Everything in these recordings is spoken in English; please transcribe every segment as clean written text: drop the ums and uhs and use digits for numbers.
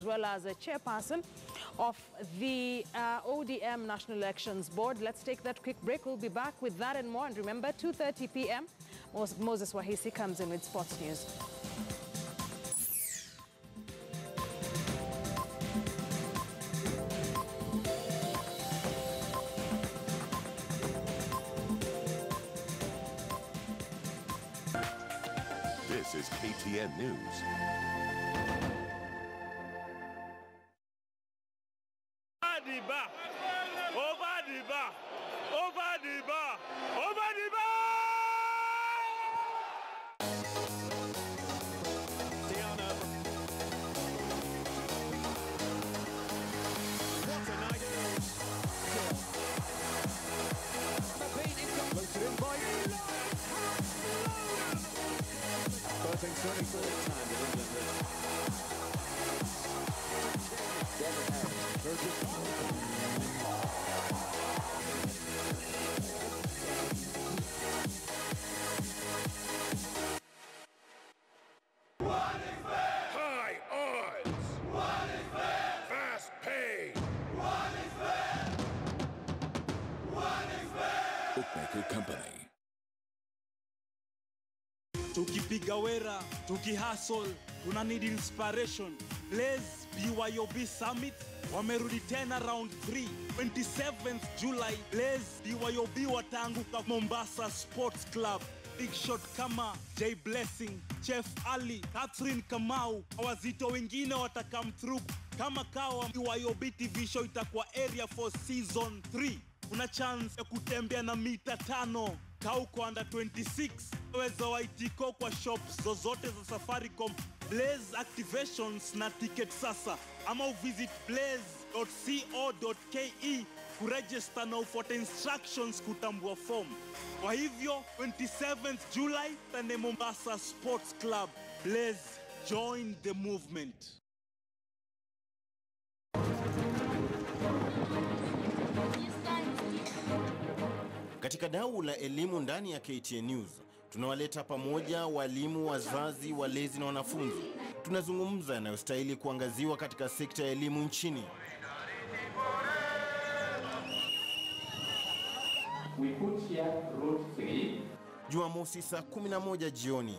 well as a chairperson of the ODM National Elections Board. Let's take that quick break. We'll be back with that and more. And remember, 2:30 p.m., Moses Wahisi comes in with sports news. This is KTN News. High odds. What is fair? Fast pay. What is fair? What is fair? Bookmaker Company. Tukipiga wera, tukihustle, tuna need inspiration. Blaze BYOB Summit wamerudi tena round 3, 27th July. Blaze BYOB wataanguka Mombasa Sports Club. Big shot kama J Blessing, Chef Ali, Catherine Kamau, wazito wengine watakam through kama kawa. BYOB TV show itakuwa area for season 3. Una chance ya kutembea na mita 5. Kauko under 26. Weza waitiko kwa shops zozote za Safaricom. Blaze activations na ticket sasa. Ama uvisit blaze.co.ke kuregister na ufuate instructions kutambua form. Kwa hivyo 27th July tane Mombasa Sports Club. Blaze, join the movement. Katika dau la elimu ndani ya KTN News, tunawaleta pamoja walimu, wazazi, walezi na wanafunzi. Tunazungumza yanayostahili kuangaziwa katika sekta ya elimu nchini. We put here road 3. Jumamosi saa 11 jioni.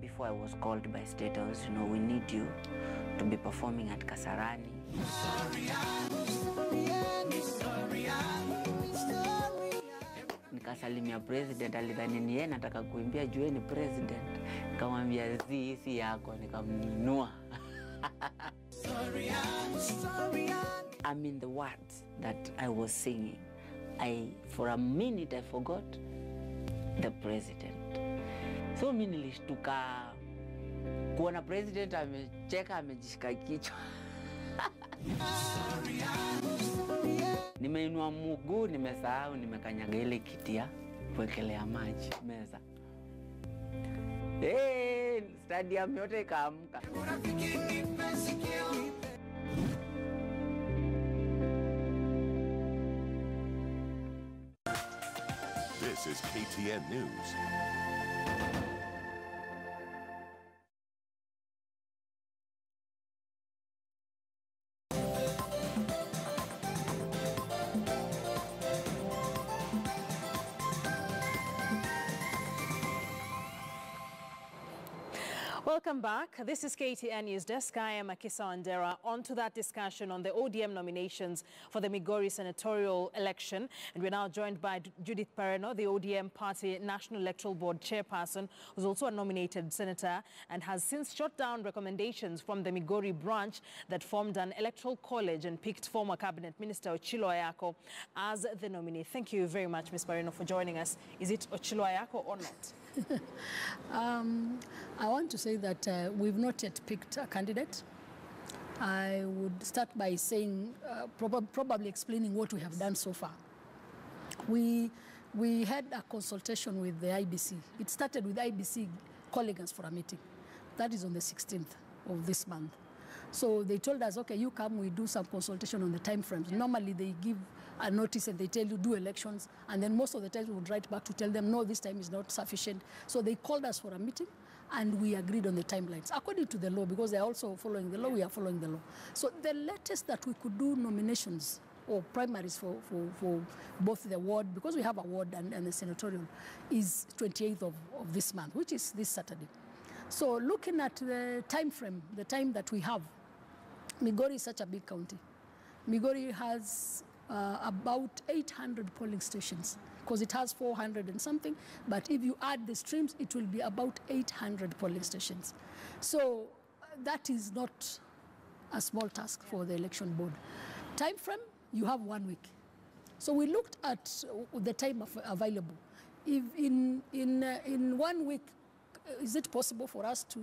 Before I was called by State House, we need you to be performing at Kasarani. Nikasalimia president, alidhani ni yeye nataka kuimbia juu ni president. Nikamwambia si yako, nikamnunua. I mean the words that I was singing. For a minute I forgot the president. So mimi nilishtuka kuona president amecheka, amejishika kichwa. Nimeinua mguu, nimesahau nimekanyaga ile kiti ya kuwekelea maji meza. Stadium yote ikaamka. This is KTN News. Welcome back. This is KTN News Desk. I am Akisa Wandera. On to that discussion on the ODM nominations for the Migori senatorial election. And we're now joined by Judith Pereno, the ODM Party National Electoral Board chairperson, who's also a nominated senator and has since shot down recommendations from the Migori branch that formed an electoral college and picked former Cabinet Minister Ochilo Ayako as the nominee. Thank you very much, Ms. Pereno, for joining us. Is it Ochilo Ayako or not? I want to say that we've not yet picked a candidate. I would start by saying, probably explaining what we have done so far. We had a consultation with the IBC. It started with IBC calling us for a meeting. That is on the 16th of this month. So they told us, okay, you come, we do some consultation on the time frames. Normally they give a notice and they tell you do elections, and then most of the time we would write back to tell them, no, this time is not sufficient. So they called us for a meeting and we agreed on the timelines. According to the law, because they're also following the law, we are following the law. So the latest that we could do nominations or primaries for both the ward, because we have a ward and the senatorial, is 28th of this month, which is this Saturday. So looking at the time frame, the time that we have, Migori is such a big county. Migori has about 800 polling stations, because it has 400 and something, but if you add the streams, it will be about 800 polling stations. So that is not a small task for the election board. Time frame, you have 1 week. So we looked at the time available. If in 1 week, is it possible for us to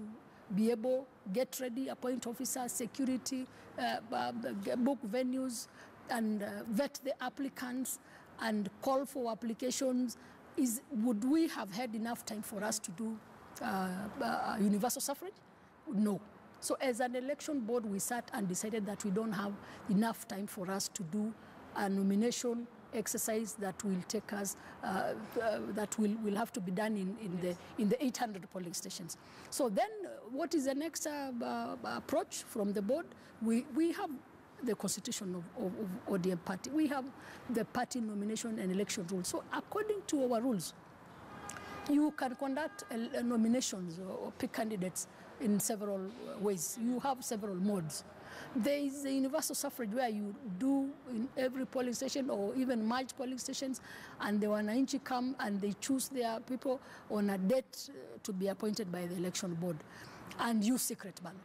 be able, get ready, appoint officers, security, book venues, and vet the applicants and call for applications? Would we have had enough time for us to do universal suffrage? No. So as an election board, we sat and decided that we don't have enough time for us to do a nomination exercise that will take us, that will have to be done in the 800 polling stations. So then what is the next approach from the board? We have the constitution of ODM party. We have the party nomination and election rules. So according to our rules, you can conduct nominations or pick candidates in several ways. You have several modes. There is the universal suffrage where you do in every polling station or even merge polling stations, and the wananchi come and they choose their people on a date to be appointed by the election board and use secret ballot.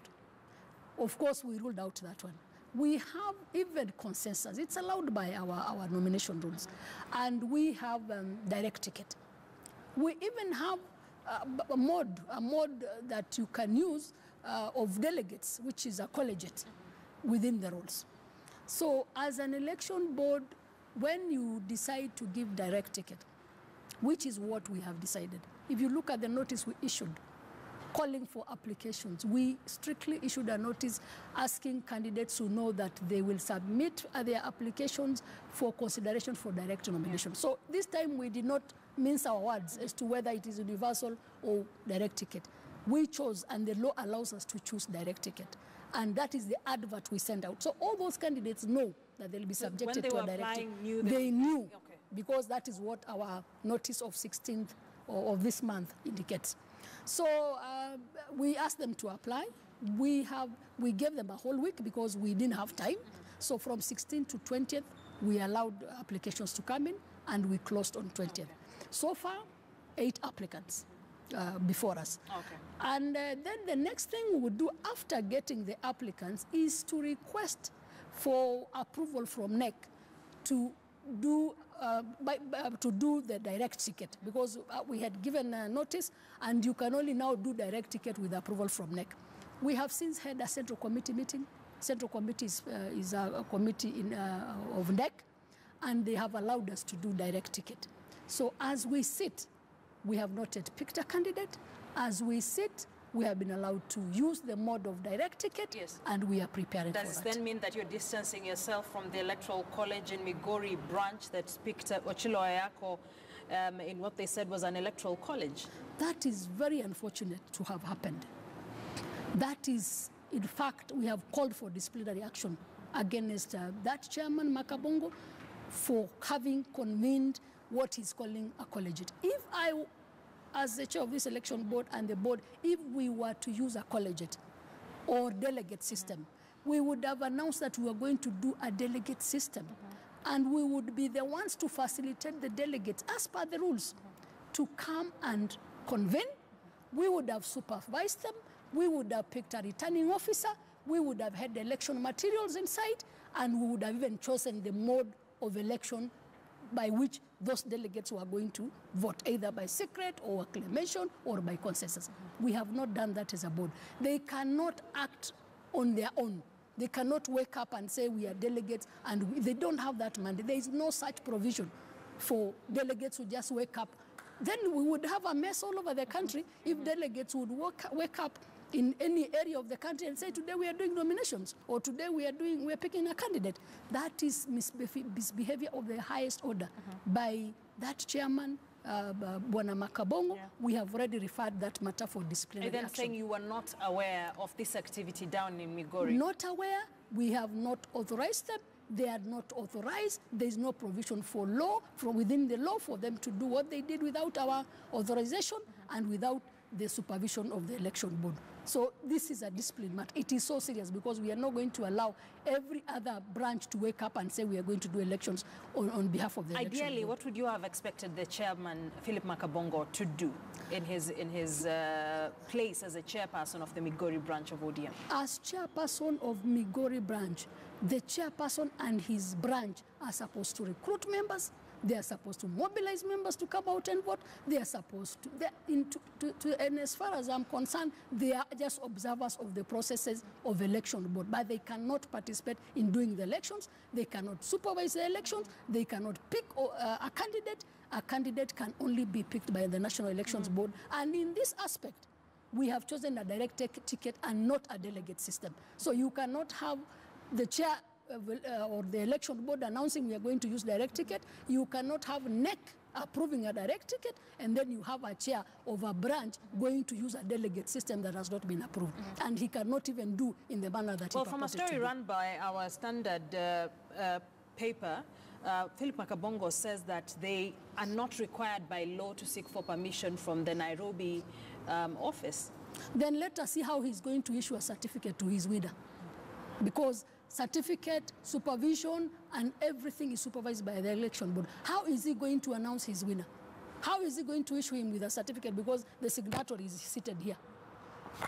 Of course, we ruled out that one. We have even consensus. It's allowed by our nomination rules. And we have direct ticket. We even have a mode that you can use of delegates, which is a collegiate within the rules. So as an election board, when you decide to give direct ticket, which is what we have decided, if you look at the notice we issued, calling for applications, we strictly issued a notice asking candidates who know that they will submit their applications for consideration for direct nomination. Yeah. So this time we did not mince our words as to whether it is universal or direct ticket. We chose, and the law allows us to choose direct ticket. And that is the advert we send out. So all those candidates know that they'll be subjected to a direct ticket. They knew, okay, because that is what our notice of 16th of this month indicates. So we asked them to apply. We gave them a whole week because we didn't have time. So from 16th to 20th, we allowed applications to come in, and we closed on 20th. So far, 8 applicants before us. Okay. And then the next thing we would do after getting the applicants is to request for approval from NEC to do the direct ticket, because we had given a notice, and you can only now do direct ticket with approval from NEC. We have since had a central committee meeting. Central committee is a committee of NEC, and they have allowed us to do direct ticket. So as we sit, we have not yet picked a candidate. As we sit, we have been allowed to use the mode of direct ticket, yes, and we are preparing for that. Does then mean that you're distancing yourself from the Electoral College in Migori branch that picked Ochilo Ayako in what they said was an electoral college? That is very unfortunate to have happened. That is, in fact, we have called for disciplinary action against that chairman, Makabongo, for having convened what he's calling a collegiate. If I as the chair of this election board and the board, if we were to use a collegiate or delegate system, we would have announced that we were going to do a delegate system. And we would be the ones to facilitate the delegates, as per the rules, to come and convene. We would have supervised them. We would have picked a returning officer. We would have had the election materials inside, and we would have even chosen the mode of election by which those delegates were going to vote, either by secret or acclamation or by consensus. We have not done that as a board. They cannot act on their own. They cannot wake up and say we are delegates, and they don't have that mandate. There is no such provision for delegates who just wake up. Then we would have a mess all over the country if delegates would wake up in any area of the country and say, today we are doing nominations, or today we are picking a candidate. That is misbehavior of the highest order by that chairman, Bwana Makabongo. Yeah. We have already referred that matter for disciplinary And then action. saying you were not aware of this activity down in Migori. Not aware. We have not authorized them. They are not authorized. There is no provision for law, from within the law, for them to do what they did without our authorization and without the supervision of the election board. So this is a discipline matter. It is so serious because we are not going to allow every other branch to wake up and say we are going to do elections on behalf of the election Ideally, board. what would you have expected the chairman, Philip Makabongo, to do in his place as a chairperson of the Migori branch of ODM? As chairperson of Migori branch, the chairperson and his branch are supposed to recruit members. They are supposed to mobilize members to come out and vote. They are supposed to, and as far as I'm concerned, they are just observers of the processes of election board, but they cannot participate in doing the elections. They cannot supervise the elections. They cannot pick a candidate. A candidate can only be picked by the National Elections Board. And in this aspect, we have chosen a direct ticket and not a delegate system. So you cannot have the chair or the election board announcing we are going to use direct ticket. You cannot have NEC approving a direct ticket, and then you have a chair of a branch going to use a delegate system that has not been approved. And he cannot even do in the manner that he Well, from a story run by our standard paper, Philip Makabongo says that they are not required by law to seek for permission from the Nairobi office. Then let us see how he's going to issue a certificate to his winner. Because certificate, supervision, and everything is supervised by the election board. How is he going to announce his winner? How is he going to issue him with a certificate because the signatory is seated here?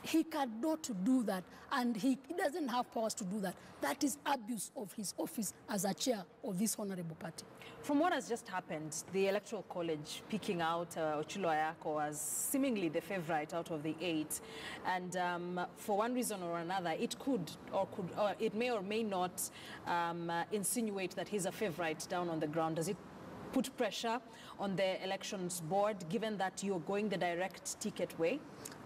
He cannot do that, and he doesn't have powers to do that. That is abuse of his office as a chair of this honorable party. From what has just happened, the Electoral College picking out Ochilo Ayako as seemingly the favorite out of the 8, and for one reason or another, it could or it may or may not insinuate that he's a favorite down on the ground. Does it put pressure on the elections board, given that you're going the direct ticket way?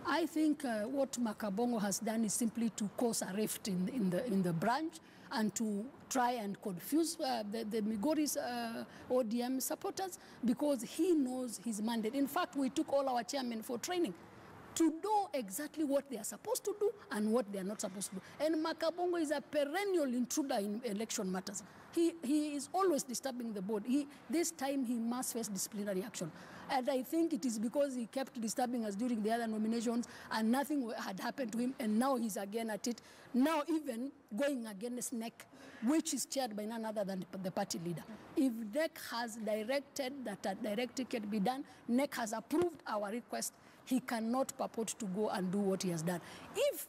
I think what Makabongo has done is simply to cause a rift in the branch and to try and confuse the Migori's ODM supporters, because he knows his mandate. In fact, we took all our chairmen for training to know exactly what they are supposed to do and what they are not supposed to do. And Makabongo is a perennial intruder in election matters. He is always disturbing the board. This time he must face disciplinary action. And I think it is because he kept disturbing us during the other nominations and nothing had happened to him, and now he's again at it. Now even going against NEC, which is chaired by none other than the party leader. If NEC has directed that a direct ticket be done, NEC has approved our request, he cannot purport to go and do what he has done. If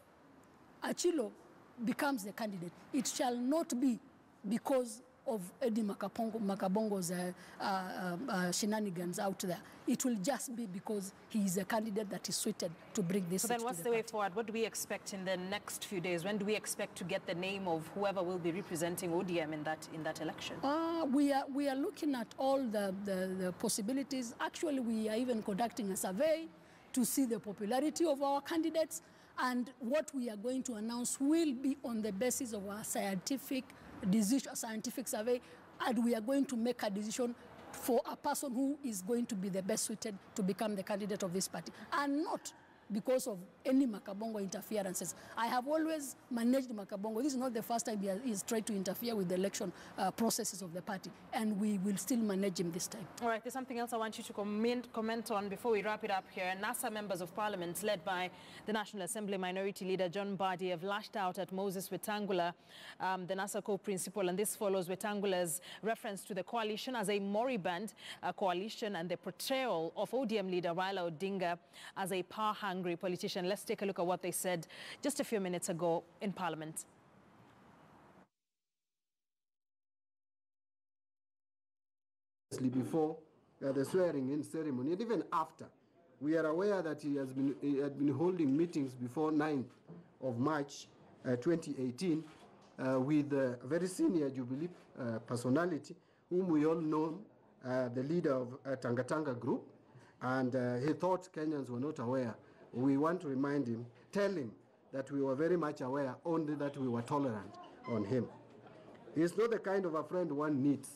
Achilo becomes the candidate, it shall not be because of Eddie Makabongo's shenanigans out there. It will just be because he is a candidate that is suited to bring this. So then what's the way forward? What do we expect in the next few days? When do we expect to get the name of whoever will be representing ODM in that election? We are looking at all the possibilities. Actually, we are even conducting a survey to see the popularity of our candidates, and what we are going to announce will be on the basis of our scientific survey, and we are going to make a decision for a person who is going to be the best suited to become the candidate of this party, and not because of any Makabongo interferences. I have always managed Makabongo. This is not the first time he's tried to interfere with the election processes of the party, and we will still manage him this time. All right, there's something else I want you to comment on before we wrap it up here. NASA members of parliament, led by the National Assembly Minority Leader John Mbadi, have lashed out at Moses Wetangula, the NASA co-principal, and this follows Wetangula's reference to the coalition as a moribund coalition and the portrayal of ODM leader Raila Odinga as a power-hungry politician. Let's take a look at what they said just a few minutes ago in Parliament. Before the swearing-in ceremony, and even after, we are aware that he had been holding meetings before 9th of March 2018 with a very senior Jubilee personality, whom we all know, the leader of Tangatanga Group, and he thought Kenyans were not aware. We want to remind him, tell him that we were very much aware, only that we were tolerant on him. He is not the kind of a friend one needs.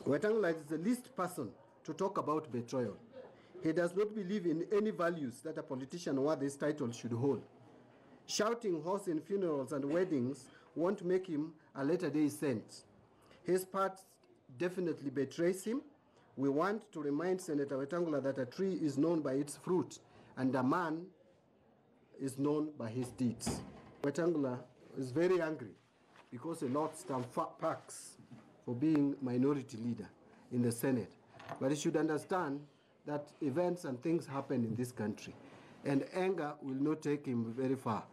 Wetangula is the least person to talk about betrayal. He does not believe in any values that a politician worth this title should hold. Shouting horse in funerals and weddings won't make him a latter-day saint. His past definitely betrays him. We want to remind Senator Wetangula that a tree is known by its fruit, and a man is known by his deeds. Wetangula is very angry because he lost some perks for being minority leader in the Senate. But he should understand that events and things happen in this country, and anger will not take him very far.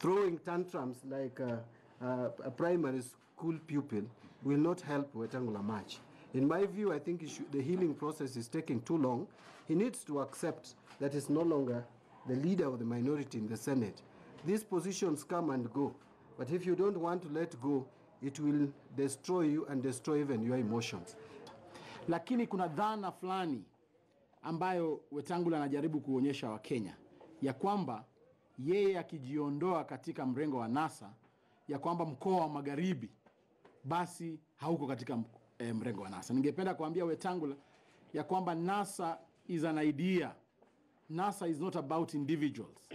Throwing tantrums like a primary school pupil will not help Wetangula much. In my view, I think the healing process is taking too long. He needs to accept that he's no longer the leader of the minority in the Senate. These positions come and go, but if you don't want to let go, it will destroy you and destroy even your emotions. Lakini kuna dhana fulani ambayo Wetangula anajaribu kuonyesha Wakenya ya kwamba yeye akijiondoa katika mrengo wa NASA, ya kwamba mkoa wa Magharibi basi hauko katika mrengo wa NASA. Ningependa kuambia Wetangula ya kwamba NASA is an idea. NASA is not about individuals.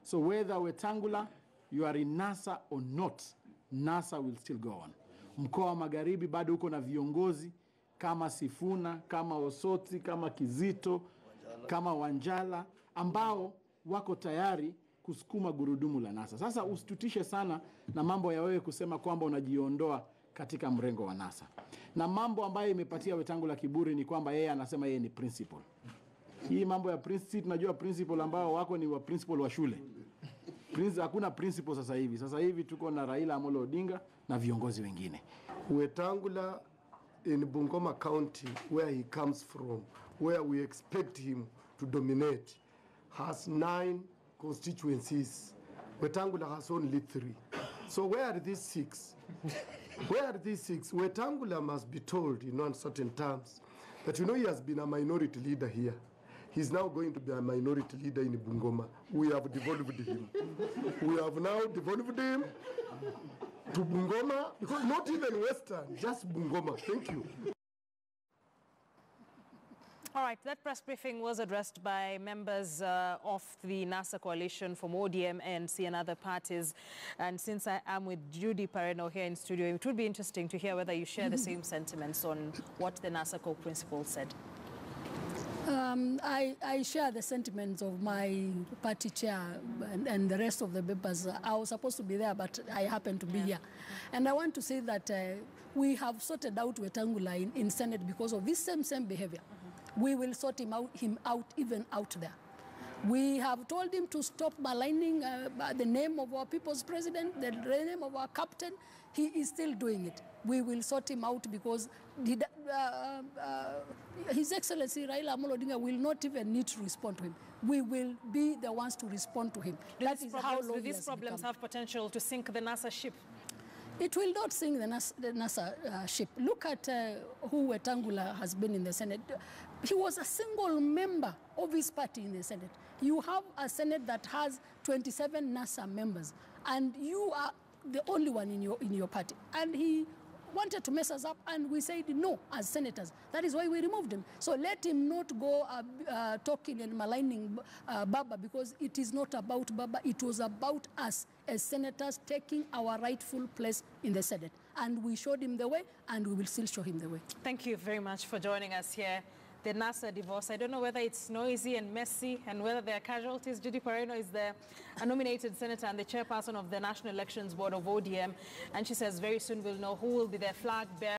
So whether Wetangula, you are in NASA or not, NASA will still go on. Mkoa wa Magharibi bado uko na viongozi kama Sifuna, kama Osoti, kama Kizito, kama Wanjala, ambao wako tayari kusukuma gurudumu la NASA. Sasa usitutishe sana na mambo ya wewe kusema kwamba unajiondoa katika mrengo wa NASA. Na mambo ambayo imepatia Wetangula kiburi ni kwamba yeye anasema yeye ni principal. Hii mambo ya principal, tunajua principal ambao wako ni wa principal wa shule. Hakuna principal sasa hivi. Sasa hivi tuko na Raila Amolo Odinga na viongozi wengine. Wetangula in Bungoma County, where he comes from, where we expect him to dominate, has 9 constituencies. Wetangula has only 3. So where are these 6? Where are these 6? Wetangula must be told in uncertain terms that, you know, he has been a minority leader here. He's now going to be a minority leader in Bungoma. We have devolved him. We have now devolved him to Bungoma, because not even Western, just Bungoma. Thank you. All right, that press briefing was addressed by members of the NASA coalition from ODM, ANC and other parties. And since I am with Judy Pareno here in studio, it would be interesting to hear whether you share the same sentiments on what the NASA co-principal said. I share the sentiments of my party chair and the rest of the members. I was supposed to be there, but I happen to be here. And I want to say that we have sorted out Wetangula in Senate because of this same behavior. We will sort him out even out there. We have told him to stop maligning the name of our people's president, the name of our captain. He is still doing it. We will sort him out because His Excellency Raila Amolo Odinga will not even need to respond to him. We will be the ones to respond to him. Do these problems have potential to sink the NASA ship? It will not sink the NASA ship. Look at who Wetangula has been in the Senate. He was a single member of his party in the Senate. You have a Senate that has 27 NASA members, and you are the only one in your party. And he wanted to mess us up, and we said no as senators. That is why we removed him. So let him not go talking and maligning Baba, because it is not about Baba. It was about us as senators taking our rightful place in the Senate. And we showed him the way, and we will still show him the way. Thank you very much for joining us here. The NASA divorce, I don't know whether it's noisy and messy and whether there are casualties. Judy Pareno is the nominated senator and the chairperson of the National Elections Board of ODM, and she says very soon we'll know who will be their flag bearer.